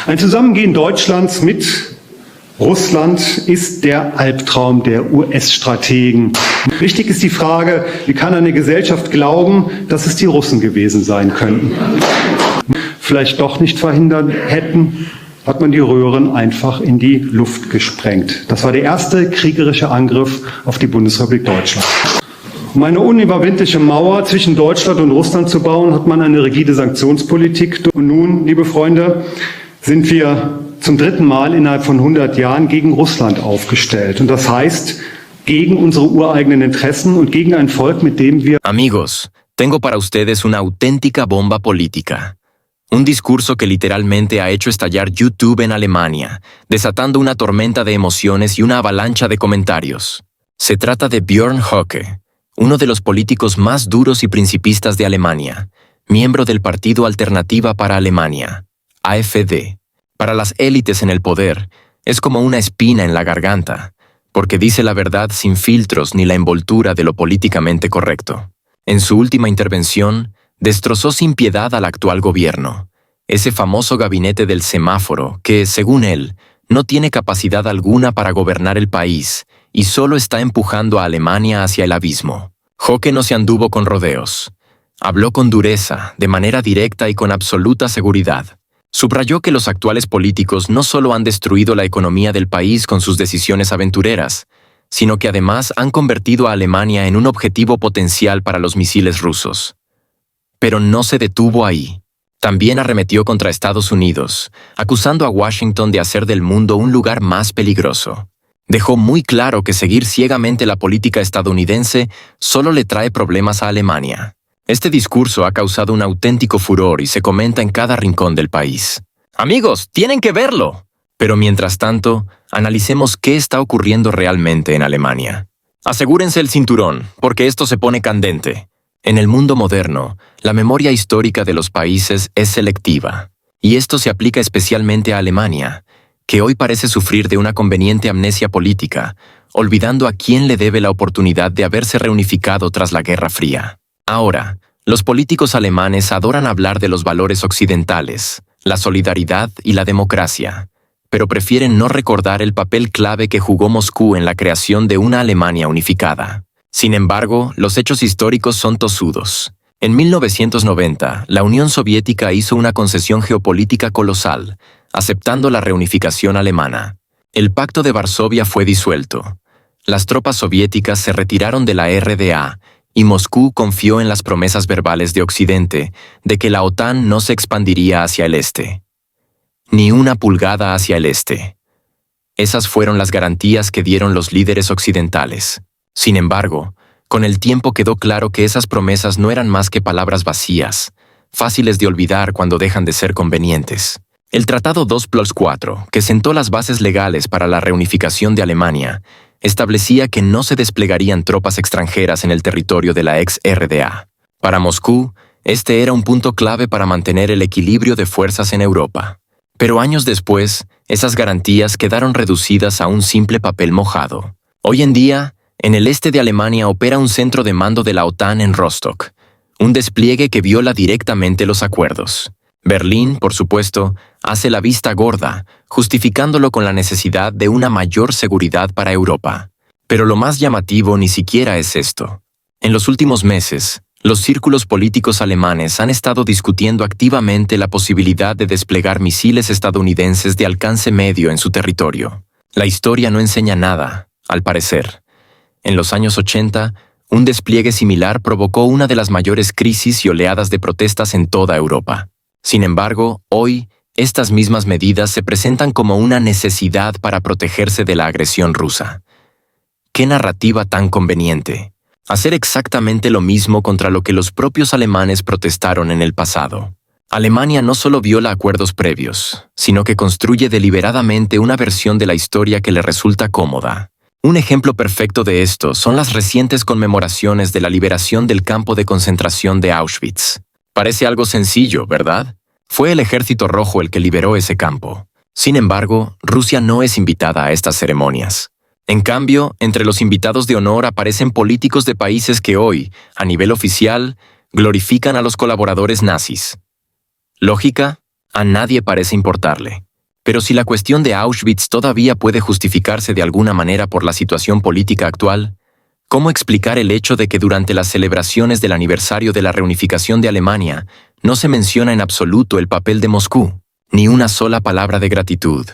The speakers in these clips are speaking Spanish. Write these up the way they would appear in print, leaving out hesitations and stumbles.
Ein Zusammengehen Deutschlands mit Russland ist der Albtraum der US-Strategen. Wichtig ist die Frage, wie kann eine Gesellschaft glauben, dass es die Russen gewesen sein könnten? Vielleicht doch nicht verhindern hätten, hat man die Röhren einfach in die Luft gesprengt. Das war der erste kriegerische Angriff auf die Bundesrepublik Deutschland. Um eine unüberwindliche Mauer zwischen Deutschland und Russland zu bauen, hat man eine rigide Sanktionspolitik. Und nun, liebe Freunde, sind wir zum dritten Mal innerhalb von 100 Jahren gegen Russland aufgestellt. Und das heißt, gegen unsere ureigenen Interessen und gegen ein Volk, mit dem wir... Amigos, tengo para ustedes una auténtica bomba política. Un discurso que literalmente ha hecho estallar YouTube en Alemania, desatando una tormenta de emociones y una avalancha de comentarios. Se trata de Björn Höcke, uno de los políticos más duros y principistas de Alemania, miembro del Partido Alternativa para Alemania, AfD. Para las élites en el poder, es como una espina en la garganta, porque dice la verdad sin filtros ni la envoltura de lo políticamente correcto. En su última intervención, destrozó sin piedad al actual gobierno, ese famoso gabinete del semáforo que, según él, no tiene capacidad alguna para gobernar el país y solo está empujando a Alemania hacia el abismo. Höcke no se anduvo con rodeos. Habló con dureza, de manera directa y con absoluta seguridad. Subrayó que los actuales políticos no solo han destruido la economía del país con sus decisiones aventureras, sino que además han convertido a Alemania en un objetivo potencial para los misiles rusos. Pero no se detuvo ahí. También arremetió contra Estados Unidos, acusando a Washington de hacer del mundo un lugar más peligroso. Dejó muy claro que seguir ciegamente la política estadounidense solo le trae problemas a Alemania. Este discurso ha causado un auténtico furor y se comenta en cada rincón del país. Amigos, tienen que verlo. Pero mientras tanto, analicemos qué está ocurriendo realmente en Alemania. Asegúrense el cinturón, porque esto se pone candente. En el mundo moderno, la memoria histórica de los países es selectiva, y esto se aplica especialmente a Alemania, que hoy parece sufrir de una conveniente amnesia política, olvidando a quién le debe la oportunidad de haberse reunificado tras la Guerra Fría. Ahora, los políticos alemanes adoran hablar de los valores occidentales, la solidaridad y la democracia, pero prefieren no recordar el papel clave que jugó Moscú en la creación de una Alemania unificada. Sin embargo, los hechos históricos son tozudos. En 1990, la Unión Soviética hizo una concesión geopolítica colosal, aceptando la reunificación alemana. El Pacto de Varsovia fue disuelto. Las tropas soviéticas se retiraron de la RDA y Moscú confió en las promesas verbales de Occidente de que la OTAN no se expandiría hacia el este. Ni una pulgada hacia el este. Esas fueron las garantías que dieron los líderes occidentales. Sin embargo, con el tiempo quedó claro que esas promesas no eran más que palabras vacías, fáciles de olvidar cuando dejan de ser convenientes. El Tratado 2+4, que sentó las bases legales para la reunificación de Alemania, establecía que no se desplegarían tropas extranjeras en el territorio de la ex-RDA. Para Moscú, este era un punto clave para mantener el equilibrio de fuerzas en Europa. Pero años después, esas garantías quedaron reducidas a un simple papel mojado. Hoy en día, en el este de Alemania opera un centro de mando de la OTAN en Rostock, un despliegue que viola directamente los acuerdos. Berlín, por supuesto, hace la vista gorda, justificándolo con la necesidad de una mayor seguridad para Europa. Pero lo más llamativo ni siquiera es esto. En los últimos meses, los círculos políticos alemanes han estado discutiendo activamente la posibilidad de desplegar misiles estadounidenses de alcance medio en su territorio. La historia no enseña nada, al parecer. En los años 80, un despliegue similar provocó una de las mayores crisis y oleadas de protestas en toda Europa. Sin embargo, hoy, estas mismas medidas se presentan como una necesidad para protegerse de la agresión rusa. ¡Qué narrativa tan conveniente! Hacer exactamente lo mismo contra lo que los propios alemanes protestaron en el pasado. Alemania no solo viola acuerdos previos, sino que construye deliberadamente una versión de la historia que le resulta cómoda. Un ejemplo perfecto de esto son las recientes conmemoraciones de la liberación del campo de concentración de Auschwitz. Parece algo sencillo, ¿verdad? Fue el Ejército Rojo el que liberó ese campo. Sin embargo, Rusia no es invitada a estas ceremonias. En cambio, entre los invitados de honor aparecen políticos de países que hoy, a nivel oficial, glorifican a los colaboradores nazis. Lógica, a nadie parece importarle. Pero si la cuestión de Auschwitz todavía puede justificarse de alguna manera por la situación política actual, ¿cómo explicar el hecho de que durante las celebraciones del aniversario de la reunificación de Alemania no se menciona en absoluto el papel de Moscú? Ni una sola palabra de gratitud,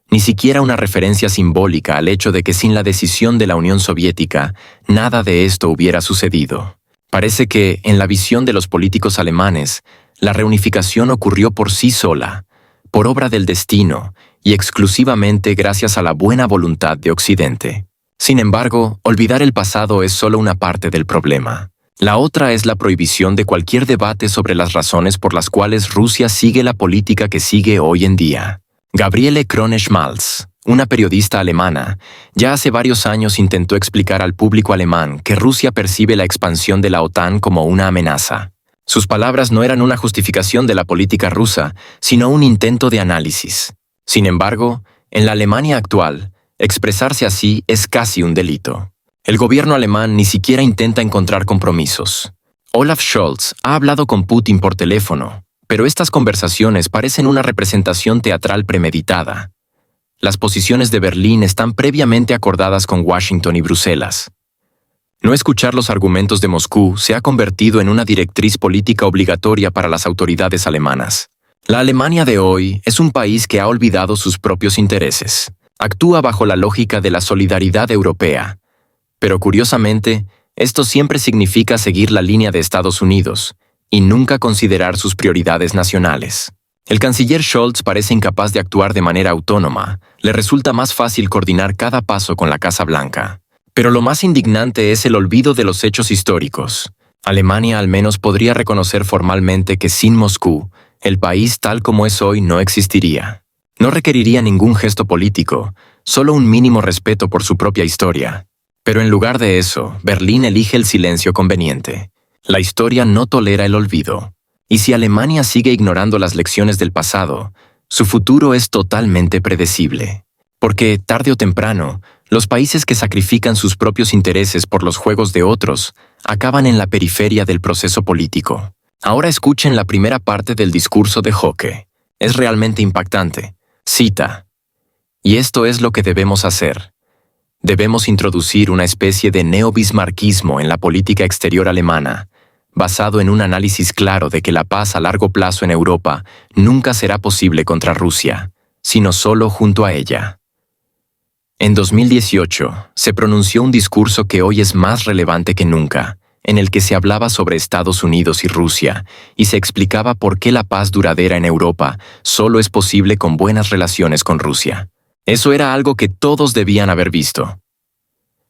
ni siquiera una referencia simbólica al hecho de que sin la decisión de la Unión Soviética, nada de esto hubiera sucedido. Parece que, en la visión de los políticos alemanes, la reunificación ocurrió por sí sola, por obra del destino y exclusivamente gracias a la buena voluntad de Occidente. Sin embargo, olvidar el pasado es solo una parte del problema. La otra es la prohibición de cualquier debate sobre las razones por las cuales Rusia sigue la política que sigue hoy en día. Gabriele Krone-Schmalz, una periodista alemana, ya hace varios años intentó explicar al público alemán que Rusia percibe la expansión de la OTAN como una amenaza. Sus palabras no eran una justificación de la política rusa, sino un intento de análisis. Sin embargo, en la Alemania actual, expresarse así es casi un delito. El gobierno alemán ni siquiera intenta encontrar compromisos. Olaf Scholz ha hablado con Putin por teléfono, pero estas conversaciones parecen una representación teatral premeditada. Las posiciones de Berlín están previamente acordadas con Washington y Bruselas. No escuchar los argumentos de Moscú se ha convertido en una directriz política obligatoria para las autoridades alemanas. La Alemania de hoy es un país que ha olvidado sus propios intereses. Actúa bajo la lógica de la solidaridad europea. Pero curiosamente, esto siempre significa seguir la línea de Estados Unidos y nunca considerar sus prioridades nacionales. El canciller Scholz parece incapaz de actuar de manera autónoma. Le resulta más fácil coordinar cada paso con la Casa Blanca. Pero lo más indignante es el olvido de los hechos históricos. Alemania al menos podría reconocer formalmente que sin Moscú, el país tal como es hoy no existiría. No requeriría ningún gesto político, solo un mínimo respeto por su propia historia. Pero en lugar de eso, Berlín elige el silencio conveniente. La historia no tolera el olvido. Y si Alemania sigue ignorando las lecciones del pasado, su futuro es totalmente predecible. Porque, tarde o temprano, los países que sacrifican sus propios intereses por los juegos de otros acaban en la periferia del proceso político. Ahora escuchen la primera parte del discurso de Höcke. Es realmente impactante. Cita: "Y esto es lo que debemos hacer. Debemos introducir una especie de neobismarquismo en la política exterior alemana, basado en un análisis claro de que la paz a largo plazo en Europa nunca será posible contra Rusia, sino solo junto a ella". En 2018, se pronunció un discurso que hoy es más relevante que nunca, en el que se hablaba sobre Estados Unidos y Rusia, y se explicaba por qué la paz duradera en Europa solo es posible con buenas relaciones con Rusia. Eso era algo que todos debían haber visto.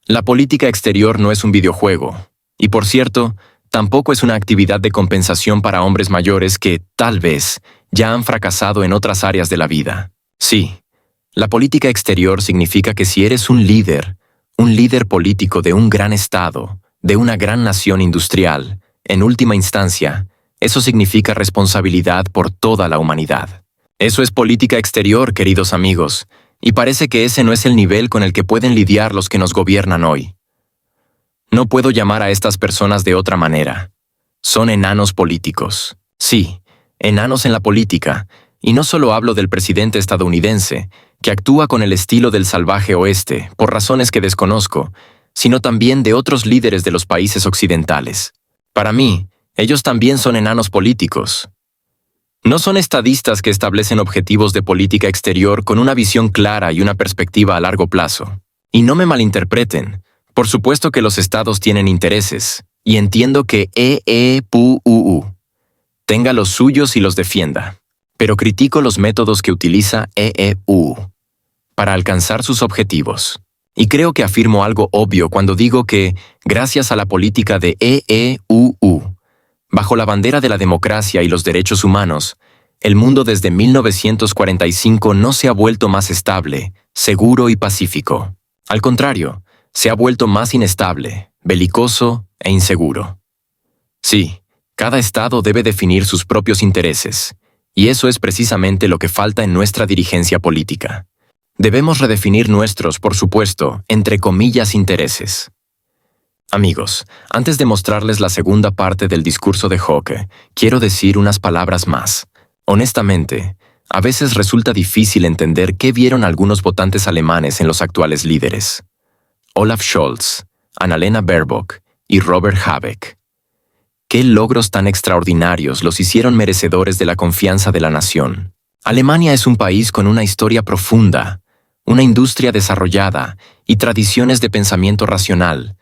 La política exterior no es un videojuego, y por cierto, tampoco es una actividad de compensación para hombres mayores que, tal vez, ya han fracasado en otras áreas de la vida. Sí. La política exterior significa que si eres un líder político de un gran estado, de una gran nación industrial, en última instancia, eso significa responsabilidad por toda la humanidad. Eso es política exterior, queridos amigos, y parece que ese no es el nivel con el que pueden lidiar los que nos gobiernan hoy. No puedo llamar a estas personas de otra manera. Son enanos políticos. Sí, enanos en la política, y no solo hablo del presidente estadounidense, que actúa con el estilo del salvaje oeste, por razones que desconozco, sino también de otros líderes de los países occidentales. Para mí, ellos también son enanos políticos. No son estadistas que establecen objetivos de política exterior con una visión clara y una perspectiva a largo plazo. Y no me malinterpreten, por supuesto que los estados tienen intereses, y entiendo que tenga los suyos y los defienda. Pero critico los métodos que utiliza para alcanzar sus objetivos. Y creo que afirmo algo obvio cuando digo que, gracias a la política de bajo la bandera de la democracia y los derechos humanos, el mundo desde 1945 no se ha vuelto más estable, seguro y pacífico. Al contrario, se ha vuelto más inestable, belicoso e inseguro. Sí, cada estado debe definir sus propios intereses, y eso es precisamente lo que falta en nuestra dirigencia política. Debemos redefinir nuestros, por supuesto, entre comillas, intereses. Amigos, antes de mostrarles la segunda parte del discurso de Höcke, quiero decir unas palabras más. Honestamente, A veces resulta difícil entender qué vieron algunos votantes alemanes en los actuales líderes. Olaf Scholz, Annalena Baerbock y Robert Habeck. ¿Qué logros tan extraordinarios los hicieron merecedores de la confianza de la nación? Alemania es un país con una historia profunda, una industria desarrollada y tradiciones de pensamiento racional,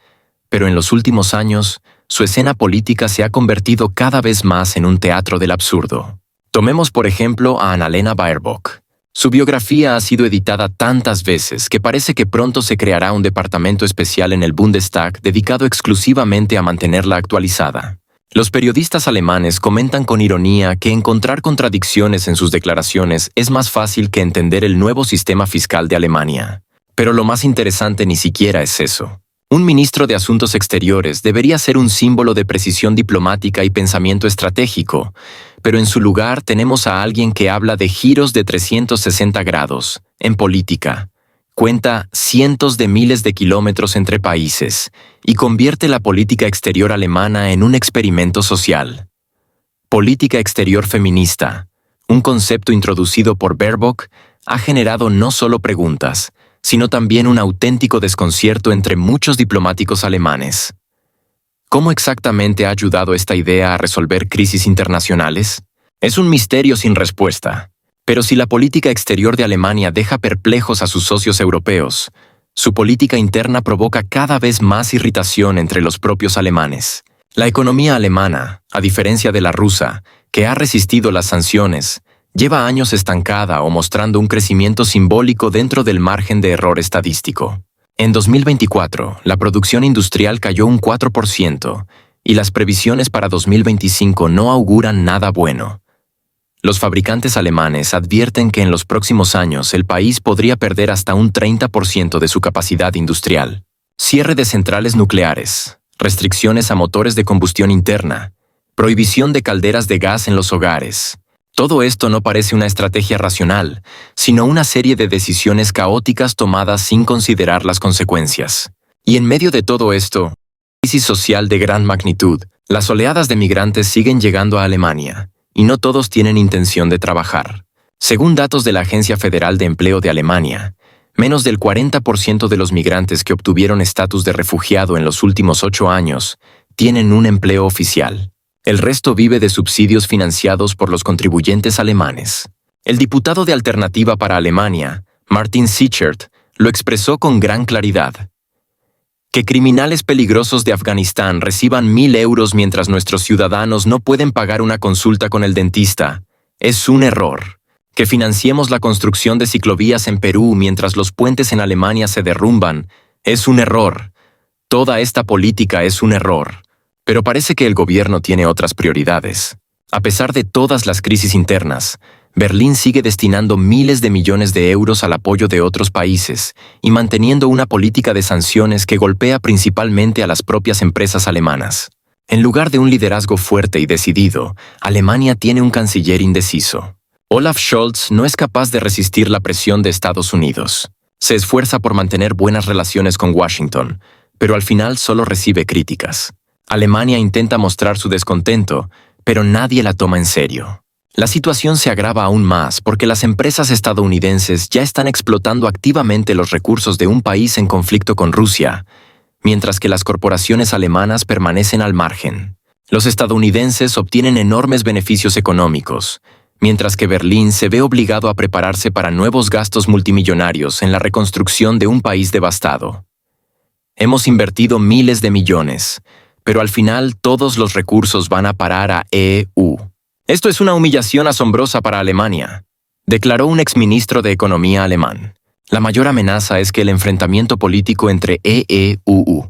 pero en los últimos años, su escena política se ha convertido cada vez más en un teatro del absurdo. Tomemos por ejemplo a Annalena Baerbock. Su biografía ha sido editada tantas veces que parece que pronto se creará un departamento especial en el Bundestag dedicado exclusivamente a mantenerla actualizada. Los periodistas alemanes comentan con ironía que encontrar contradicciones en sus declaraciones es más fácil que entender el nuevo sistema fiscal de Alemania. Pero lo más interesante ni siquiera es eso. Un ministro de Asuntos Exteriores debería ser un símbolo de precisión diplomática y pensamiento estratégico, pero en su lugar tenemos a alguien que habla de giros de 360 grados, en política, cuenta cientos de miles de kilómetros entre países y convierte la política exterior alemana en un experimento social. Política exterior feminista, un concepto introducido por Baerbock, ha generado no solo preguntas, sino también un auténtico desconcierto entre muchos diplomáticos alemanes. ¿Cómo exactamente ha ayudado esta idea a resolver crisis internacionales? Es un misterio sin respuesta. Pero si la política exterior de Alemania deja perplejos a sus socios europeos, su política interna provoca cada vez más irritación entre los propios alemanes. La economía alemana, a diferencia de la rusa, que ha resistido las sanciones, lleva años estancada o mostrando un crecimiento simbólico dentro del margen de error estadístico. En 2024, la producción industrial cayó un 4% y las previsiones para 2025 no auguran nada bueno. Los fabricantes alemanes advierten que en los próximos años el país podría perder hasta un 30% de su capacidad industrial. Cierre de centrales nucleares, restricciones a motores de combustión interna, prohibición de calderas de gas en los hogares. Todo esto no parece una estrategia racional, sino una serie de decisiones caóticas tomadas sin considerar las consecuencias. Y en medio de todo esto, crisis social de gran magnitud, las oleadas de migrantes siguen llegando a Alemania, y no todos tienen intención de trabajar. Según datos de la Agencia Federal de Empleo de Alemania, menos del 40% de los migrantes que obtuvieron estatus de refugiado en los últimos 8 años tienen un empleo oficial. El resto vive de subsidios financiados por los contribuyentes alemanes. El diputado de Alternativa para Alemania, Martin Sichert, lo expresó con gran claridad. Que criminales peligrosos de Afganistán reciban 1.000 euros mientras nuestros ciudadanos no pueden pagar una consulta con el dentista es un error. Que financiemos la construcción de ciclovías en Perú mientras los puentes en Alemania se derrumban es un error. Toda esta política es un error. Pero parece que el gobierno tiene otras prioridades. A pesar de todas las crisis internas, Berlín sigue destinando miles de millones de euros al apoyo de otros países y manteniendo una política de sanciones que golpea principalmente a las propias empresas alemanas. En lugar de un liderazgo fuerte y decidido, Alemania tiene un canciller indeciso. Olaf Scholz no es capaz de resistir la presión de Estados Unidos. Se esfuerza por mantener buenas relaciones con Washington, pero al final solo recibe críticas. Alemania intenta mostrar su descontento, pero nadie la toma en serio. La situación se agrava aún más porque las empresas estadounidenses ya están explotando activamente los recursos de un país en conflicto con Rusia, mientras que las corporaciones alemanas permanecen al margen. Los estadounidenses obtienen enormes beneficios económicos, mientras que Berlín se ve obligado a prepararse para nuevos gastos multimillonarios en la reconstrucción de un país devastado. Hemos invertido miles de millones, pero al final todos los recursos van a parar a EU. Esto es una humillación asombrosa para Alemania, declaró un exministro de Economía alemán. La mayor amenaza es que el enfrentamiento político entre EU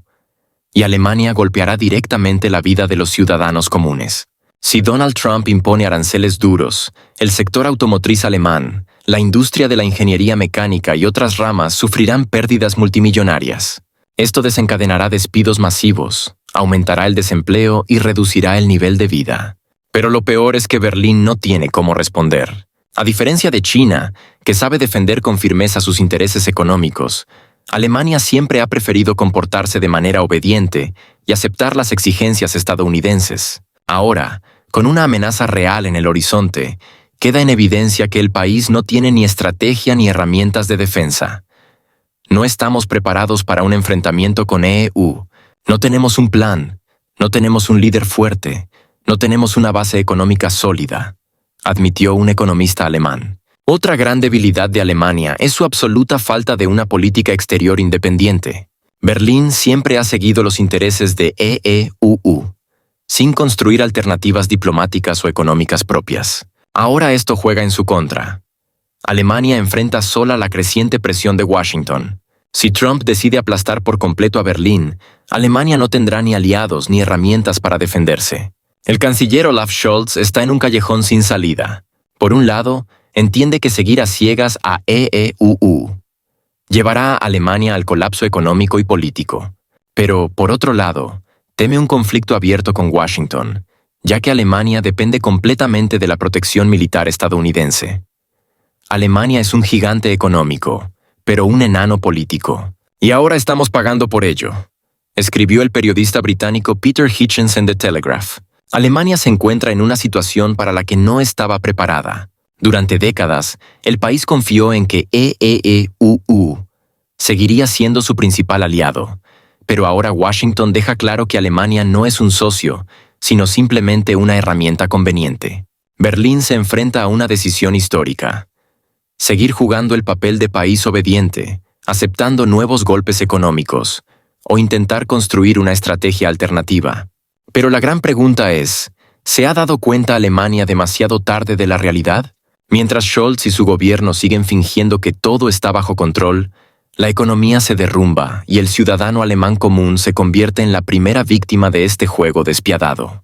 y Alemania golpeará directamente la vida de los ciudadanos comunes. Si Donald Trump impone aranceles duros, el sector automotriz alemán, la industria de la ingeniería mecánica y otras ramas sufrirán pérdidas multimillonarias. Esto desencadenará despidos masivos, aumentará el desempleo y reducirá el nivel de vida. Pero lo peor es que Berlín no tiene cómo responder. A diferencia de China, que sabe defender con firmeza sus intereses económicos, Alemania siempre ha preferido comportarse de manera obediente y aceptar las exigencias estadounidenses. Ahora, con una amenaza real en el horizonte, queda en evidencia que el país no tiene ni estrategia ni herramientas de defensa. No estamos preparados para un enfrentamiento con EU. No tenemos un plan, no tenemos un líder fuerte, no tenemos una base económica sólida, admitió un economista alemán. Otra gran debilidad de Alemania es su absoluta falta de una política exterior independiente. Berlín siempre ha seguido los intereses de EEUU, sin construir alternativas diplomáticas o económicas propias. Ahora esto juega en su contra. Alemania enfrenta sola la creciente presión de Washington. Si Trump decide aplastar por completo a Berlín, Alemania no tendrá ni aliados ni herramientas para defenderse. El canciller Olaf Scholz está en un callejón sin salida. Por un lado, entiende que seguir a ciegas a EEUU llevará a Alemania al colapso económico y político. Pero, por otro lado, teme un conflicto abierto con Washington, ya que Alemania depende completamente de la protección militar estadounidense. Alemania es un gigante económico, pero un enano político. Y ahora estamos pagando por ello, escribió el periodista británico Peter Hitchens en The Telegraph. Alemania se encuentra en una situación para la que no estaba preparada. Durante décadas, el país confió en que EEUU seguiría siendo su principal aliado, pero ahora Washington deja claro que Alemania no es un socio, sino simplemente una herramienta conveniente. Berlín se enfrenta a una decisión histórica: seguir jugando el papel de país obediente, aceptando nuevos golpes económicos, o intentar construir una estrategia alternativa. Pero la gran pregunta es, ¿se ha dado cuenta Alemania demasiado tarde de la realidad? Mientras Scholz y su gobierno siguen fingiendo que todo está bajo control, la economía se derrumba y el ciudadano alemán común se convierte en la primera víctima de este juego despiadado.